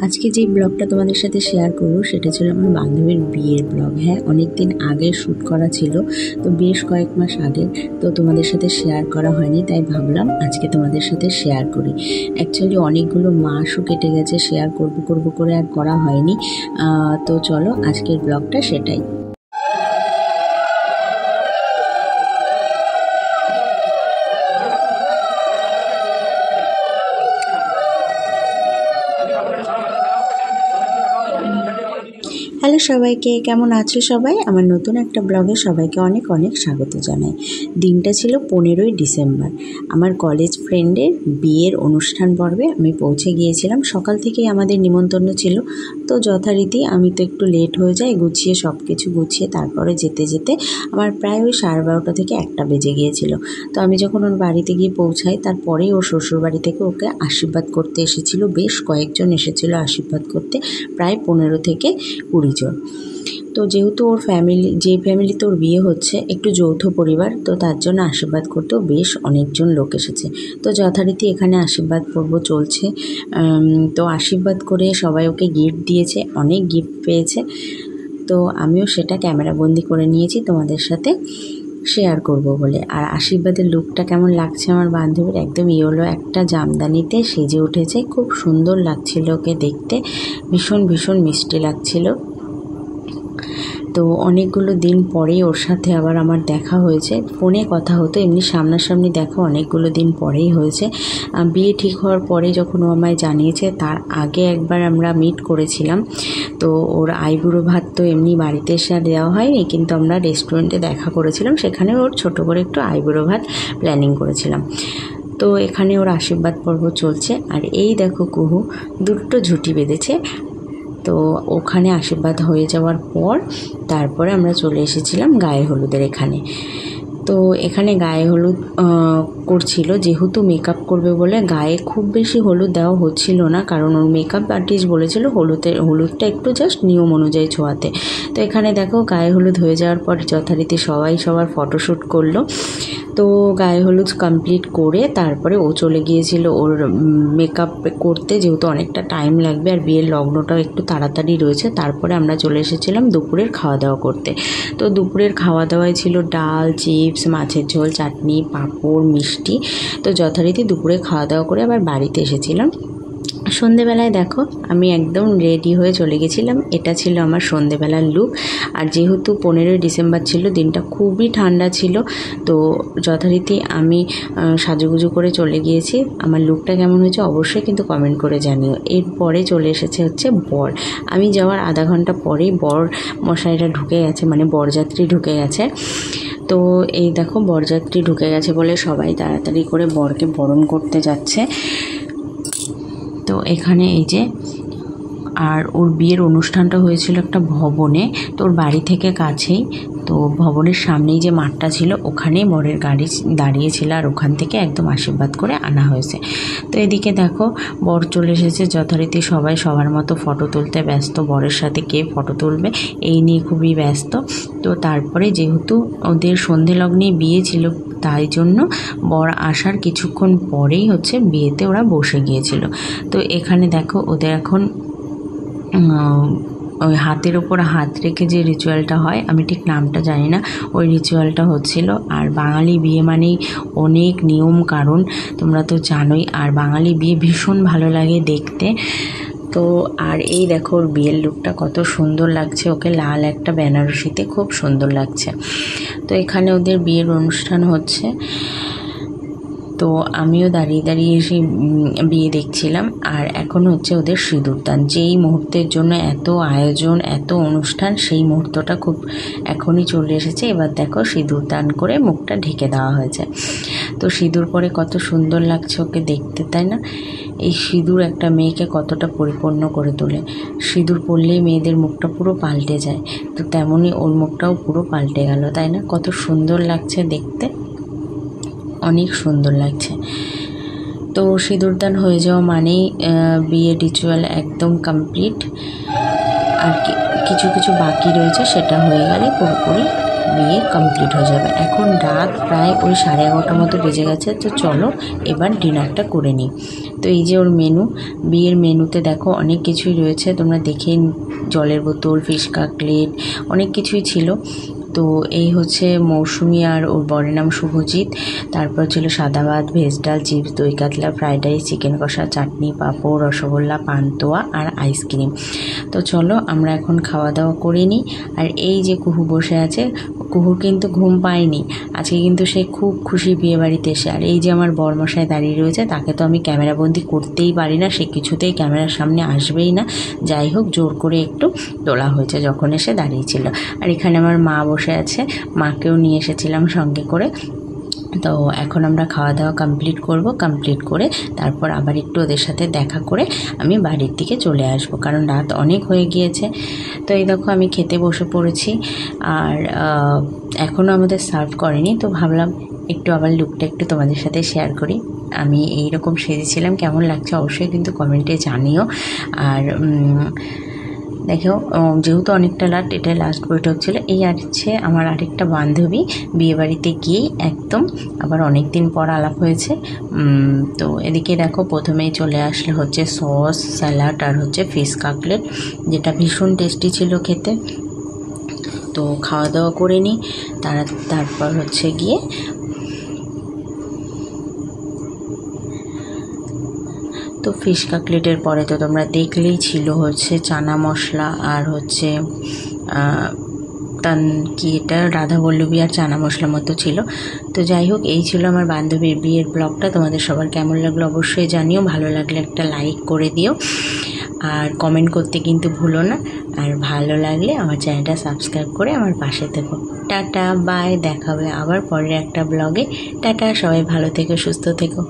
আজকে যে ব্লগটা তোমাদের সাথে শেয়ার করব সেটা ছিল আমার বান্ধবীর বিয়ের ব্লগ। হ্যাঁ, অনেক দিন আগে শ্যুট করা ছিল, তো বেশ কয়েক মাস আগে, তো তোমাদের সাথে শেয়ার করা হয়নি, তাই ভাবলাম আজকে তোমাদের সাথে শেয়ার করি। অ্যাকচুয়ালি অনেকগুলো মাসও কেটে গেছে, শেয়ার করব করে আর করা হয়নি। তো চলো আজকের ব্লগটা সেটাই। হ্যালো সবাইকে, কেমন আছো সবাই? আমার নতুন একটা ব্লগে সবাইকে অনেক অনেক স্বাগত জানাই। দিনটা ছিল 15ই ডিসেম্বর। আমার কলেজ ফ্রেন্ডের বিয়ের অনুষ্ঠান পর্বে আমি পৌঁছে গিয়েছিলাম। সকাল থেকেই আমাদের নিমন্ত্রণ ছিল, তো যথারীতি আমি তো একটু লেট হয়ে যাই, সব কিছু গুছিয়ে তারপরে যেতে যেতে আমার প্রায় ওই 12:30 থেকে 1টা বেজে গিয়েছিল। তো আমি যখন ওর বাড়িতে গিয়ে পৌঁছাই, তারপরেই ওর শ্বশুরবাড়ি থেকে ওকে আশীর্বাদ করতে এসেছিলো। বেশ কয়েকজন এসেছিলো আশীর্বাদ করতে, প্রায় 15 থেকে 20 জন। তো যেহেতু ওর যে ফ্যামিলিতে ওর বিয়ে হচ্ছে একটু যৌথ পরিবার, তো তার জন্য আশীর্বাদ করতেও বেশ অনেকজন লোক এসেছে। তো যথারীতি এখানে আশীর্বাদ পর্ব চলছে। তো আশীর্বাদ করে সবাই ওকে গিফট দিয়েছে, অনেক গিফট পেয়েছে। তো আমিও সেটা ক্যামেরাবন্দি করে নিয়েছি তোমাদের সাথে শেয়ার করব বলে। আর আশীর্বাদের লুকটা কেমন লাগছে আমার বান্ধবীর, একদম ইয়েলো একটা জামদানিতে সেজে উঠেছে, খুব সুন্দর লাগছিল ওকে দেখতে, ভীষণ ভীষণ মিষ্টি লাগছিল। তো অনেকগুলো দিন পরেই ওর সাথে আবার আমার দেখা হয়েছে। ফোনে কথা হতো, এমনি সামনাসামনি দেখা অনেকগুলো দিন পরেই হয়েছে। বিয়ে ঠিক হওয়ার পরে যখন ও আমায় জানিয়েছে, তার আগে একবার আমরা মিট করেছিলাম। তো ওর আইবুড়ো ভাত তো এমনি বাড়িতে এসে আর দেওয়া হয়নি, কিন্তু আমরা রেস্টুরেন্টে দেখা করেছিলাম, সেখানে ওর ছোটো করে একটু আইবুড়ো ভাত প্ল্যানিং করেছিলাম। তো এখানে ওর আশীর্বাদ পর্ব চলছে। আর এই দেখো কুহু দুটো ঝুঁটি বেঁধেছে। তো ওখানে আশীর্বাদ হয়ে যাওয়ার পর তারপরে আমরা চলে এসেছিলাম গায়ে হলুদের এখানে। তো এখানে গায়ে হলুদ করছিল, যেহেতু মেকআপ করবে বলে গায়ে খুব বেশি হলুদ দেওয়া হচ্ছিল না, কারণ ওর মেকআপ আর্টিস্ট বলেছিল হলুদটা একটু জাস্ট নিয়ম অনুযায়ী ছোঁয়াতে। তো এখানে দেখো গায়ে হলুদ হয়ে যাওয়ার পর যথারীতি সবাই সবার ফটোশ্যুট করলো। তো গায়ে হলুদ কমপ্লিট করে তারপরে ও চলে গিয়েছিল ওর মেকআপ করতে, যেহেতু অনেকটা টাইম লাগবে আর বিয়ের লগ্নটাও একটু তাড়াতাড়ি রয়েছে। তারপরে আমরা চলে এসেছিলাম দুপুরের খাওয়া দাওয়া করতে। তো দুপুরের খাওয়া দাওয়ায় ছিল ডাল, চিপস, মাছের ঝোল, চাটনি, পাঁপড়, মিষ্টি। তো যথারীতি দুপুরে খাওয়া দাওয়া করে আবার বাড়িতে এসেছিলাম। সন্ধেবেলায় দেখো আমি একদম রেডি হয়ে চলে গেছিলাম, এটা ছিল আমার সন্ধেবেলার লুক। আর যেহেতু 15ই ডিসেম্বর ছিল, দিনটা খুবই ঠান্ডা ছিল, তো যথারীতি আমি সাজুগুজু করে চলে গিয়েছি। আমার লুকটা কেমন হয়েছে অবশ্যই কিন্তু কমেন্ট করে জানিও। এরপরে চলে এসেছে হচ্ছে বর। আমি যাওয়ার আধা ঘন্টা পরেই বর মশাইরা ঢুকে গেছে, মানে বরযাত্রী ঢুকে গেছে। তো এই দেখো বরযাত্রী ঢুকে গেছে বলে সবাই তাড়াতাড়ি করে বরকে বরণ করতে যাচ্ছে। তো এখানে এই যে, আর ওর বিয়ের অনুষ্ঠানটা হয়েছিল একটা ভবনে, তো ওর বাড়ি থেকে কাছেই। তো ভবনের সামনেই যে মাঠটা ছিল ওখানেই বরের গাড়ি দাঁড়িয়েছিল, আর ওখান থেকে একদম আশীর্বাদ করে আনা হয়েছে। তো এদিকে দেখো বর চলে এসেছে, যথারীতি সবাই সবার মতো ফটো তুলতে ব্যস্ত, বরের সাথে কে ফটো তুলবে এই নিয়ে খুবই ব্যস্ত। তো তারপরে যেহেতু ওদের সন্ধে লগ্নে বিয়ে ছিল, তাই জন্য বর আসার কিছুক্ষণ পরেই হচ্ছে বিয়েতে ওরা বসে গিয়েছিল। তো এখানে দেখো ওদের এখন ওই হাতের ওপর হাত রেখে যে রিচুয়ালটা হয়, আমি ঠিক নামটা জানি না, ওই রিচুয়ালটা হচ্ছিল। আর বাঙালি বিয়ে মানেই অনেক নিয়ম কারণ, তোমরা তো জানোই। আর বাঙালি বিয়ে ভীষণ ভালো লাগে দেখতে। তো আর এই দেখো ওর বিয়ের লুকটা কত সুন্দর লাগছে, ওকে লাল একটা বেনারসিতে খুব সুন্দর লাগছে। তো এখানে ওদের বিয়ের অনুষ্ঠান হচ্ছে, তো আমিও দাঁড়িয়ে দাঁড়িয়ে এসে বিয়ে দেখছিলাম। আর এখন হচ্ছে ওদের সিঁদুরদান, যেই মুহূর্তের জন্য এত আয়োজন, এত অনুষ্ঠান, সেই মুহূর্তটা খুব এখনই চলে এসেছে। এবার দেখো সিঁদুরদান করে মুখটা ঢেকে দেওয়া হয়েছে। তো সিঁদুর পরে কত সুন্দর লাগছে ওকে দেখতে, তাই না? এই সিঁদুর একটা মেয়েকে কতটা পরিপূর্ণ করে তোলে। সিঁদুর পরলেই মেয়েদের মুখটা পুরো পাল্টে যায়, তো তেমনই ওর মুখটাও পুরো পাল্টে গেল, তাই না? কত সুন্দর লাগছে দেখতে, অনেক সুন্দর লাগছে। তো সিঁদুরদান হয়ে যাওয়া মানেই বিয়ের রিচুয়াল একদম কমপ্লিট। আর কিছু কিছু বাকি রয়েছে, সেটা হয়ে গেলে পুরোপুরি বিয়ে কমপ্লিট হয়ে যাবে। এখন রাত প্রায় ওই 11:30 মতো বেজে গেছে। তো চলো এবার ডিনারটা করে নিই। তো এই যে ওর মেনু, বিয়ের মেনুতে দেখো অনেক কিছুই রয়েছে, তোমরা দেখে, জলের বোতল, ফিশ কাটলেট, অনেক কিছুই ছিল। তো এই হচ্ছে মৌসুমি আর ওর বরের নাম শুভজিৎ। তারপর ছিল সাদা ভাত, ভেজ ডাল, চিপস, দই কাতলা, ফ্রাইড রাইস, চিকেন কষা, চাটনি, পাঁপড়, রসগোল্লা, পান্তুয়া আর আইসক্রিম। তো চলো আমরা এখন খাওয়া দাওয়া করে নিই। আর এই যে কুহু বসে আছে, কুহুর কিন্তু ঘুম পায়নি আজকে, কিন্তু সে খুব খুশি বিয়ে বাড়িতে এসে। আর এই যে আমার বরমশাই দাঁড়িয়ে রয়েছে, তাকে তো আমি ক্যামেরাবন্দি করতেই পারি না, সে কিছুতেই ক্যামেরার সামনে আসবেই না। যাই হোক, জোর করে একটু তোলা হয়েছে যখন এসে দাঁড়িয়েছিল। আর এখানে আমার মা বসে আছে, মাকেও নিয়ে এসেছিলাম সঙ্গে করে। তো এখন আমরা খাওয়া দাওয়া কমপ্লিট করব, কমপ্লিট করে তারপর আবার একটু ওদের সাথে দেখা করে আমি বাড়ির দিকে চলে আসব, কারণ রাত অনেক হয়ে গিয়েছে। তো এই দেখো আমি খেতে বসে পড়েছি, আর এখনও আমাদের সার্ভ করেনি। তো ভাবলাম একটু আবার লুকটা একটু তোমাদের সাথে শেয়ার করি। আমি এই রকম সেজেছিলাম, কেমন লাগছে অবশ্যই কিন্তু কমেন্টে জানিও। আর দেখো, যেহেতু অনেকটা রাত, এটাই লাস্ট বৈঠক ছিল। এই আছে আমার আরেকটা বান্ধবী, বিয়েবাড়িতে গিয়েই একদম আবার অনেক দিন পর আলাপ হয়েছে। তো এদিকে দেখো প্রথমেই চলে আসলে হচ্ছে সস, স্যালাড আর হচ্ছে ফিশ কাটলেট, যেটা ভীষণ টেস্টি ছিল খেতে। তো খাওয়া দাওয়া করে নিই, তারপর হচ্ছে গিয়ে তো ফিশ কাটলেটের পরে তো তোমরা দেখলেই ছিল হচ্ছে চানা মশলা আর হচ্ছে কি এটা রাধাবল্লভী আর চানা মশলা মতো ছিল। তো যাই হোক, এই ছিল আমার বান্ধবীর বিয়ের ব্লগটা। তোমাদের সবার কেমন লাগলো অবশ্যই জানিও, ভালো লাগলে একটা লাইক করে দিও আর কমেন্ট করতে কিন্তু ভুলো না। আর ভালো লাগলে আমার চ্যানেলটা সাবস্ক্রাইব করে আমার পাশে থেকো। টাটা, বাই, দেখা হবে আবার পরের একটা ব্লগে। টাটা, সবাই ভালো থেকো, সুস্থ থেকো।